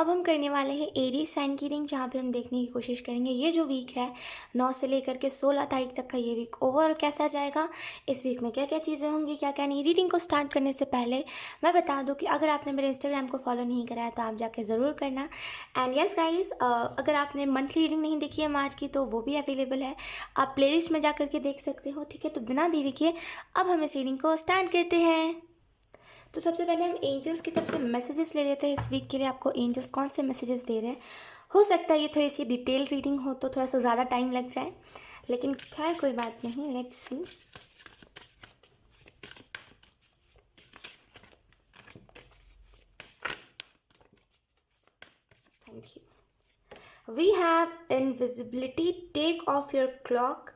अब हम करने वाले हैं एरीज साइन की रीडिंग, जहाँ पे हम देखने की कोशिश करेंगे ये जो वीक है 9 से लेकर के 16 तारीख तक का ये वीक ओवरऑल कैसा जाएगा, इस वीक में क्या क्या चीज़ें होंगी, क्या क्या नहीं। रीडिंग को स्टार्ट करने से पहले मैं बता दूं कि अगर आपने मेरे इंस्टाग्राम को फॉलो नहीं करा है तो आप जाके ज़रूर करना। एंड यस गाइस, अगर आपने मंथली रीडिंग नहीं देखी है मार्च की तो वो भी अवेलेबल है, आप प्लेलिस्ट में जा करके देख सकते हो। ठीक है, तो बिना देरी किए अब हम इस रीडिंग को स्टार्ट करते हैं। तो सबसे पहले हम एंजल्स की तरफ से मैसेजेस ले लेते हैं इस वीक के लिए। आपको एंजल्स कौन से मैसेजेस दे रहे हैं। हो सकता है ये थोड़ी सी डिटेल रीडिंग हो तो थोड़ा सा ज़्यादा टाइम लग जाए, लेकिन खैर कोई बात नहीं। Let's see. Thank you. We have invisibility, take off your cloak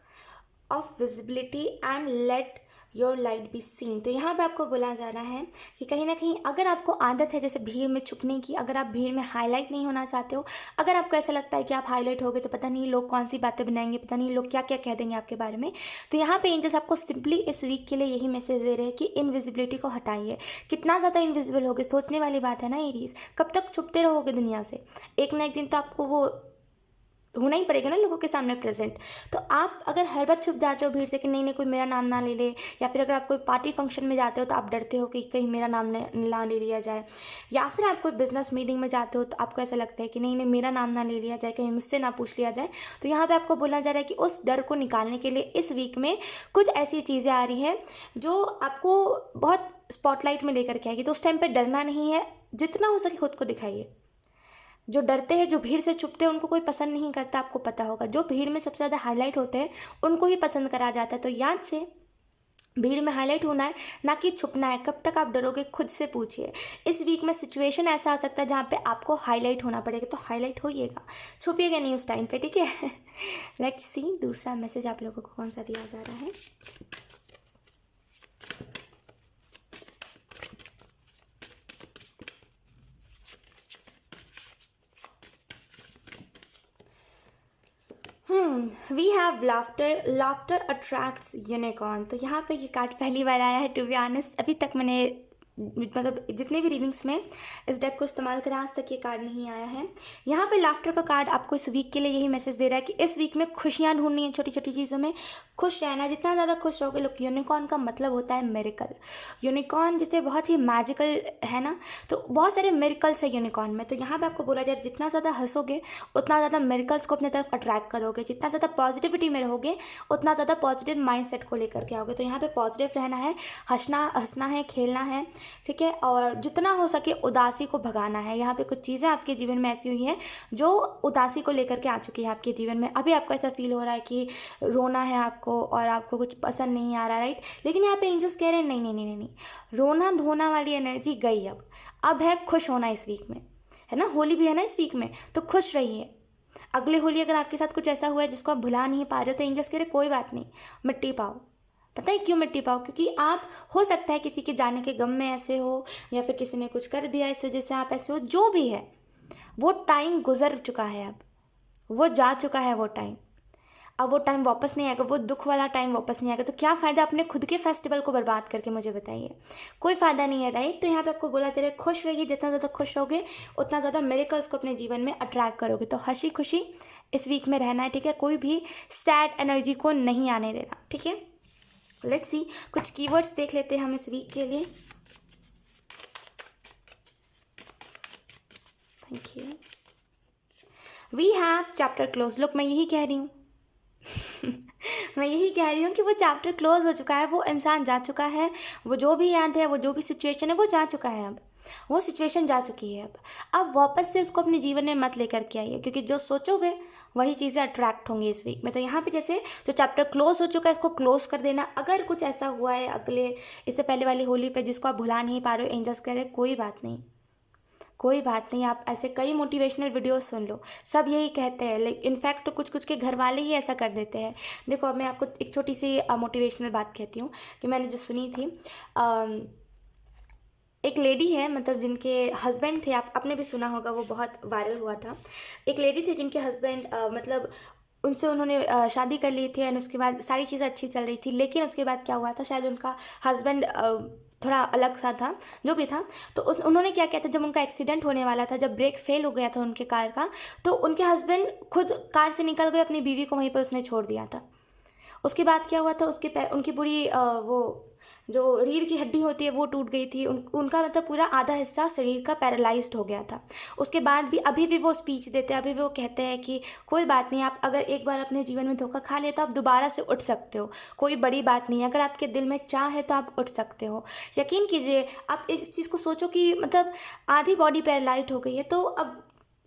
of visibility and let your light be seen. तो यहाँ पे आपको बोला जा रहा है कि कहीं ना कहीं अगर आपको आदत है जैसे भीड़ में छुपने की, अगर आप भीड़ में हाईलाइट नहीं होना चाहते हो, अगर आपको ऐसा लगता है कि आप हाईलाइट होगे तो पता नहीं लोग कौन सी बातें बनाएंगे, पता नहीं लोग क्या क्या कह देंगे आपके बारे में, तो यहाँ पे एंजल्स आपको सिंपली इस वीक के लिए यही मैसेज दे रहे हैं कि इनविजिबिलिटी को हटाइए। कितना ज़्यादा इनविजिबल होगे सोचने वाली बात है ना एरीज। कब तक छुपते रहोगे दुनिया से, एक ना एक दिन तो आपको वो होना ही पड़ेगा ना लोगों के सामने प्रेजेंट। तो आप अगर हर बार छुप जाते हो भीड़ से कि नहीं नहीं कोई मेरा नाम ना ले ले, या फिर अगर आप कोई पार्टी फंक्शन में जाते हो तो आप डरते हो कि कहीं मेरा नाम ना ले लिया जाए, या फिर आप कोई बिजनेस मीटिंग में जाते हो तो आपको ऐसा लगता है कि नहीं नहीं मेरा नाम ना ले लिया जाए, कहीं मुझसे ना पूछ लिया जाए, तो यहाँ पर आपको बोला जा रहा है कि उस डर को निकालने के लिए इस वीक में कुछ ऐसी चीज़ें आ रही हैं जो आपको बहुत स्पॉटलाइट में लेकर के आएगी। तो उस टाइम पर डरना नहीं है, जितना हो सके खुद को दिखाइए। जो डरते हैं, जो भीड़ से छुपते हैं, उनको कोई पसंद नहीं करता, आपको पता होगा। जो भीड़ में सबसे ज़्यादा हाईलाइट होते हैं उनको ही पसंद करा जाता है। तो याद से भीड़ में हाईलाइट होना है, ना कि छुपना है। कब तक आप डरोगे खुद से पूछिए। इस वीक में सिचुएशन ऐसा आ सकता है जहाँ पे आपको हाईलाइट होना पड़ेगा, तो हाईलाइट होइएगा, छुपिएगा नहीं उस टाइम पे। ठीक है। लेट्स सी दूसरा मैसेज आप लोगों को कौन सा दिया जा रहा है। We have laughter, laughter attracts unicorn. तो यहाँ पे ये कार्ड पहली बार आया है टू बी ऑनेस्ट। अभी तक मैंने मतलब जितने भी रीडिंग्स में इस डेक को इस्तेमाल करा आज तक ये कार्ड नहीं आया है। यहाँ पे लाफ्टर का कार्ड आपको इस वीक के लिए यही मैसेज दे रहा है कि इस वीक में खुशियाँ ढूंढनी है, छोटी छोटी चीज़ों में खुश रहना है। जितना ज़्यादा खुश रहोगे, लोग यूनिकॉर्न का मतलब होता है मेरिकल। यूनिकॉर्न जैसे बहुत ही मैजिकल है ना, तो बहुत सारे मेरिकल्स है यूनिकॉर्न में। तो यहाँ पे आपको बोला जाए जितना ज़्यादा हंसोगे उतना ज़्यादा मेरिकल्स को अपने तरफ अट्रैक्ट करोगे, जितना ज़्यादा पॉजिटिविटी में रहोगे उतना ज़्यादा पॉजिटिव माइंडसेट को लेकर के आओगे। तो यहाँ पे पॉजिटिव रहना है, हंसना है, खेलना है। ठीक है, और जितना हो सके उदासी को भगाना है। यहाँ पे कुछ चीज़ें आपके जीवन में ऐसी हुई हैं जो उदासी को लेकर के आ चुकी है आपके जीवन में। अभी आपको ऐसा फील हो रहा है कि रोना है आपको और आपको कुछ पसंद नहीं आ रहा, राइट। लेकिन यहाँ पे एंजल्स कह रहे हैं नहीं नहीं नहीं नहीं नहीं, रोना धोना वाली एनर्जी गई। अब है खुश होना इस वीक में, है ना। होली भी है ना इस वीक में, तो खुश रहिए। अगली होली अगर आपके साथ कुछ ऐसा हुआ है जिसको आप भुला नहीं पा रहे हो तो एंजल्स कह रहे कोई बात नहीं, मिट्टी पाओ। पता है क्यों मिट्टी पाओ? क्योंकि आप हो सकता है किसी के जाने के गम में ऐसे हो, या फिर किसी ने कुछ कर दिया इस वजह से आप ऐसे हो। जो भी है वो टाइम गुजर चुका है, अब वो जा चुका है वो टाइम। अब वो टाइम वापस नहीं आएगा, वो दुख वाला टाइम वापस नहीं आएगा। तो क्या फ़ायदा अपने खुद के फेस्टिवल को बर्बाद करके, मुझे बताइए। कोई फ़ायदा नहीं है, राइट। तो यहाँ पे आपको बोला चले खुश रहिए, जितना ज़्यादा खुश रहोगे उतना ज़्यादा मिरेकल्स को अपने जीवन में अट्रैक्ट करोगे। तो हंसी खुशी इस वीक में रहना है, ठीक है। कोई भी सैड एनर्जी को नहीं आने देना, ठीक है। लेट्स सी कुछ कीवर्ड्स देख लेते हैं हम इस वीक के लिए। Thank you. We have chapter close. लोग मैं यही कह रही हूँ मैं यही कह रही हूँ कि वो चैप्टर क्लोज हो चुका है, वो इंसान जा चुका है, वो जो भी याद है, वो जो भी सिचुएशन है वो जा चुका है। अब वो सिचुएशन जा चुकी है। अब वापस से उसको अपने जीवन में मत लेकर के आइए, क्योंकि जो सोचोगे वही चीज़ें अट्रैक्ट होंगी इस वीक में। तो यहाँ पे जैसे जो चैप्टर क्लोज हो चुका है इसको क्लोज कर देना। अगर कुछ ऐसा हुआ है अगले इससे पहले वाली होली पे जिसको आप भुला नहीं पा रहे हो, एंजल्स कह रहे कोई बात नहीं, कोई बात नहीं। आप ऐसे कई मोटिवेशनल वीडियोस सुन लो, सब यही कहते हैं। लाइक इनफैक्ट तो कुछ के घर वाले ही ऐसा कर देते हैं। देखो अब मैं आपको एक छोटी सी मोटिवेशनल बात कहती हूँ कि मैंने जो सुनी थी। एक लेडी है, मतलब जिनके हस्बैंड थे, आपने भी सुना होगा, वो बहुत वायरल हुआ था। एक लेडी थी जिनके हस्बैंड मतलब उनसे उन्होंने शादी कर ली थी, एंड उसके बाद सारी चीज़ें अच्छी चल रही थी। लेकिन उसके बाद क्या हुआ था, शायद उनका हस्बैंड थोड़ा अलग सा था, जो भी था। तो उन्होंने क्या किया था, जब उनका एक्सीडेंट होने वाला था, जब ब्रेक फेल हो गया था उनके कार का, तो उनके हस्बैंड खुद कार से निकल गए, अपनी बीवी को वहीं पर उसने छोड़ दिया था। उसके बाद क्या हुआ था, उनकी पूरी वो जो रीढ़ की हड्डी होती है वो टूट गई थी। उनका मतलब पूरा आधा हिस्सा शरीर का पैरालाइज्ड हो गया था। उसके बाद भी अभी भी वो स्पीच देते हैं, अभी भी वो कहते हैं कि कोई बात नहीं, आप अगर एक बार अपने जीवन में धोखा खा लिया तो आप दोबारा से उठ सकते हो, कोई बड़ी बात नहीं है, अगर आपके दिल में चाह है तो आप उठ सकते हो। यकीन कीजिए, आप इस चीज़ को सोचो कि मतलब आधी बॉडी पैरालाइज्ड हो गई है, तो अब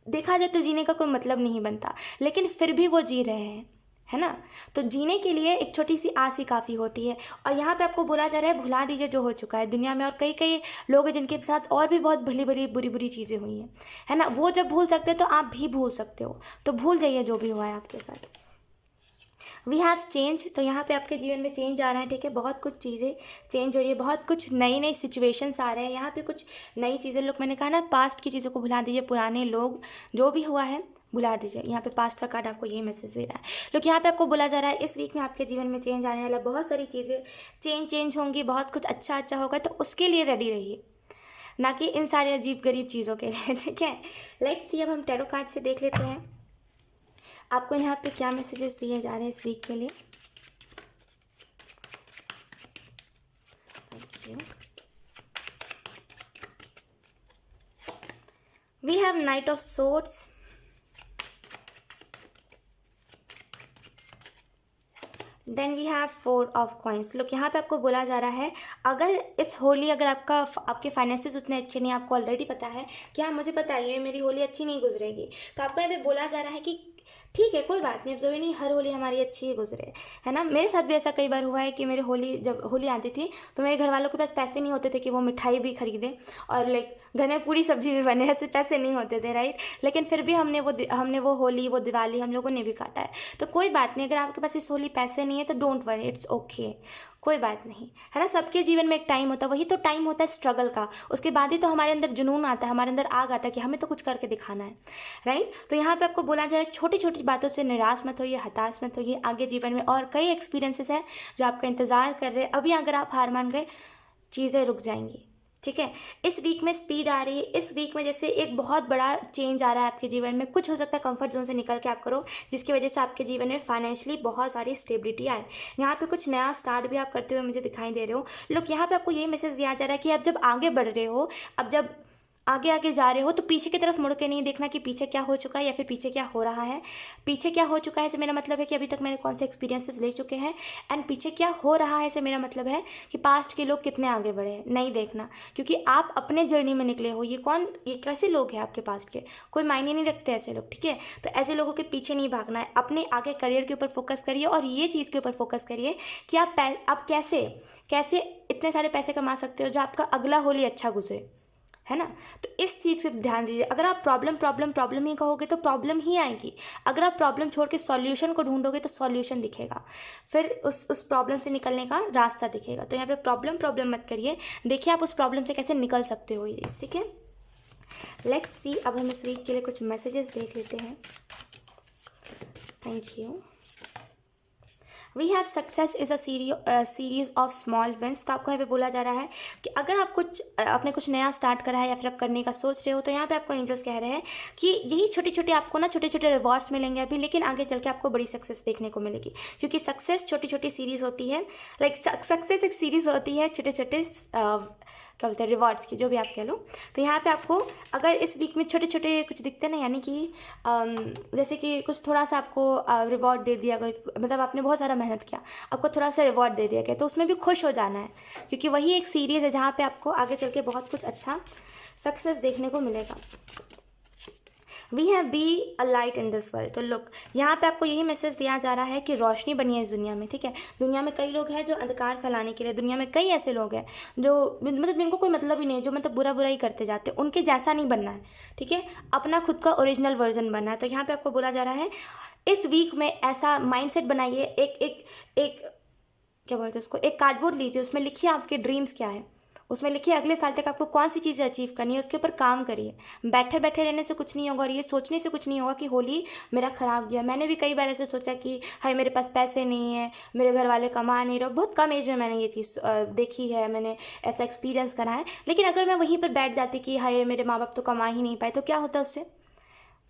देखा जाए तो जीने का कोई मतलब नहीं बनता, लेकिन फिर भी वो जी रहे हैं, है ना। तो जीने के लिए एक छोटी सी आस ही काफ़ी होती है। और यहाँ पे आपको बोला जा रहा है भुला दीजिए जो हो चुका है दुनिया में, और कई कई लोग हैं जिनके साथ और भी बहुत भली भली बुरी बुरी चीज़ें हुई हैं, है ना। वो जब भूल सकते हैं तो आप भी भूल सकते हो, तो भूल जाइए जो भी हुआ है आपके साथ। वी हैव चेंज, तो यहाँ पे आपके जीवन में चेंज आ रहा है, ठीक है। बहुत कुछ चीज़ें चेंज हो रही है, बहुत कुछ नई नई सिचुएशंस आ रहे हैं यहाँ पे, कुछ नई चीज़ें। लोग, मैंने कहा ना, पास्ट की चीज़ों को भुला दीजिए, पुराने लोग जो भी हुआ है भुला दीजिए। यहाँ पे पास्ट का कार्ड आपको ये मैसेज दे रहा है। लोग, यहाँ पे आपको बोला जा रहा है इस वीक में आपके जीवन में चेंज आने वाला, बहुत सारी चीज़ें चेंज होंगी, बहुत कुछ अच्छा होगा, तो उसके लिए रेडी रहिए, ना कि इन सारे अजीब गरीब चीज़ों के लिए, ठीक है। लेट्स सी, अब हम टैरो कार्ड से देख लेते हैं आपको यहाँ पे क्या मैसेजेस दिए जा रहे हैं इस वीक के लिए। Thank you. We have knight of swords, then we have 4 of coins. लोग, यहाँ पे आपको बोला जा रहा है अगर इस होली, अगर आपके फाइनेंसेस उतने अच्छे नहीं, आपको ऑलरेडी पता है कि हाँ मुझे पता है ये मेरी होली अच्छी नहीं गुजरेगी, तो आपको यहाँ पे बोला जा रहा है कि ठीक है, कोई बात नहीं, अब जरूरी नहीं हर होली हमारी अच्छी ही गुजरे, है ना। मेरे साथ भी ऐसा कई बार हुआ है कि मेरे होली, जब होली आती थी तो मेरे घर वालों के पास पैसे नहीं होते थे कि वो मिठाई भी खरीदें और लाइक घर में पूरी सब्जी भी बने, ऐसे पैसे नहीं होते थे, राइट। लेकिन फिर भी हमने वो होली, वो दिवाली हम लोगों ने भी काटा है। तो कोई बात नहीं, अगर आपके पास इस होली पैसे नहीं है तो डोंट वरी, इट्स ओके, कोई बात नहीं, है ना। सबके जीवन में एक टाइम होता है, वही तो टाइम होता है स्ट्रगल का, उसके बाद ही तो हमारे अंदर जुनून आता है, हमारे अंदर आग आता है कि हमें तो कुछ करके दिखाना है, राइट। तो यहाँ पे आपको बोला जाए छोटी छोटी बातों से निराश मत होइए, हताश मत होइए, आगे जीवन में और कई एक्सपीरियंसेस हैं जो आपका इंतज़ार कर रहे हैं। अभी अगर आप हार मान गए, चीज़ें रुक जाएंगी, ठीक है। इस वीक में स्पीड आ रही है, इस वीक में जैसे एक बहुत बड़ा चेंज आ रहा है आपके जीवन में, कुछ हो सकता है कंफर्ट जोन से निकल के आप करो, जिसकी वजह से आपके जीवन में फाइनेंशियली बहुत सारी स्टेबिलिटी आए। यहाँ पे कुछ नया स्टार्ट भी आप करते हुए मुझे दिखाई दे रहे हो। लोग, यहाँ पे आपको ये मैसेज दिया जा रहा है कि आप जब आगे बढ़ रहे हो, अब जब आगे आगे जा रहे हो तो पीछे की तरफ मुड़ के नहीं देखना कि पीछे क्या हो चुका है या फिर पीछे क्या हो रहा है। पीछे क्या हो चुका है से मेरा मतलब है कि अभी तक मैंने कौन से एक्सपीरियंसेस ले चुके हैं, एंड पीछे क्या हो रहा है से मेरा मतलब है कि पास्ट के लोग कितने आगे बढ़े हैं, नहीं देखना, क्योंकि आप अपने जर्नी में निकले हो। ये कैसे लोग हैं आपके पास्ट के, कोई मायने नहीं रखते ऐसे लोग, ठीक है। तो ऐसे लोगों के पीछे नहीं भागना है, अपने आगे करियर के ऊपर फोकस करिए और ये चीज़ के ऊपर फोकस करिए कि आप कैसे कैसे इतने सारे पैसे कमा सकते हो जो आपका अगला होली अच्छा गुजरे, है ना। तो इस चीज़ पे ध्यान दीजिए। अगर आप प्रॉब्लम ही कहोगे तो प्रॉब्लम ही आएगी, अगर आप प्रॉब्लम छोड़ के सॉल्यूशन को ढूंढोगे तो सॉल्यूशन दिखेगा, फिर उस प्रॉब्लम से निकलने का रास्ता दिखेगा। तो यहाँ पे प्रॉब्लम मत करिए, देखिए आप उस प्रॉब्लम से कैसे निकल सकते हो, ये ठीक है। लेट्स सी, अब हम इस वीक के लिए कुछ मैसेजेस देख लेते हैं। Thank you. We have success is a series of small wins. तो आपको यहाँ पे बोला जा रहा है कि अगर आप आपने कुछ नया स्टार्ट करा है या फिर आप करने का सोच रहे हो, तो यहाँ पे आपको एंजल्स कह रहे हैं कि यही आपको छोटे छोटे रिवॉर्ड्स मिलेंगे अभी, लेकिन आगे चल के आपको बड़ी सक्सेस देखने को मिलेगी, क्योंकि सक्सेस छोटी छोटी सीरीज होती है, लाइक सक्सेस एक सीरीज होती है छोटे छोटे क्या बोलते हैं रिवॉर्ड्स की, जो भी आप कह लो। तो यहाँ पे आपको अगर इस वीक में छोटे छोटे कुछ दिखते हैं ना, यानी कि जैसे कि कुछ थोड़ा सा आपको रिवॉर्ड दे दिया गया, मतलब आपने बहुत सारा मेहनत किया, आपको थोड़ा सा रिवॉर्ड दे दिया गया, तो उसमें भी खुश हो जाना है, क्योंकि वही एक सीरीज़ है जहाँ पे आपको आगे चल के बहुत कुछ अच्छा सक्सेस देखने को मिलेगा। We have be a light in this world. तो लुक, यहाँ पे आपको यही मैसेज दिया जा रहा है कि रोशनी बनी है इस दुनिया में, ठीक है। दुनिया में कई लोग हैं जो अंधकार फैलाने के लिए, दुनिया में कई ऐसे लोग हैं जो मतलब जिनको कोई मतलब ही नहीं, जो मतलब बुरा ही करते जाते, उनके जैसा नहीं बनना है, ठीक है। अपना खुद का ओरिजिनल वर्जन बनना है। तो यहाँ पे आपको बोला जा रहा है इस वीक में ऐसा माइंडसेट बनाइए, एक क्या बोलते हैं उसको, एक कार्डबोर्ड लीजिए, उसमें लिखिए आपके ड्रीम्स क्या है, उसमें लिखिए अगले साल तक आपको कौन सी चीज़ें अचीव करनी है, उसके ऊपर काम करिए। बैठे बैठे रहने से कुछ नहीं होगा और ये सोचने से कुछ नहीं होगा कि होली मेरा ख़राब गया। मैंने भी कई बार ऐसे सोचा कि हाय मेरे पास पैसे नहीं है, मेरे घर वाले कमा नहीं रहे। बहुत कम एज में मैंने ये चीज़ देखी है, मैंने ऐसा एक्सपीरियंस करा है। लेकिन अगर मैं वहीं पर बैठ जाती कि हाय मेरे माँ बाप तो कमा ही नहीं पाए, तो क्या होता उससे?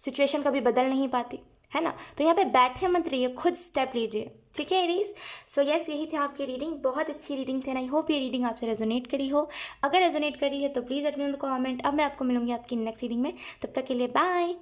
सिचुएशन कभी बदल नहीं पाती, है ना। तो यहाँ पे बैठे मत रहिए, खुद स्टेप लीजिए, ठीक है एरीज। सो यस, यही थी आपकी रीडिंग। बहुत अच्छी रीडिंग थी, आई होप ये रीडिंग आपसे रेजोनेट करी हो। अगर रेजोनेट करी है तो please let me know in the comment. अब मैं आपको मिलूंगी आपकी नेक्स्ट रीडिंग में, तब तक के लिए बाय।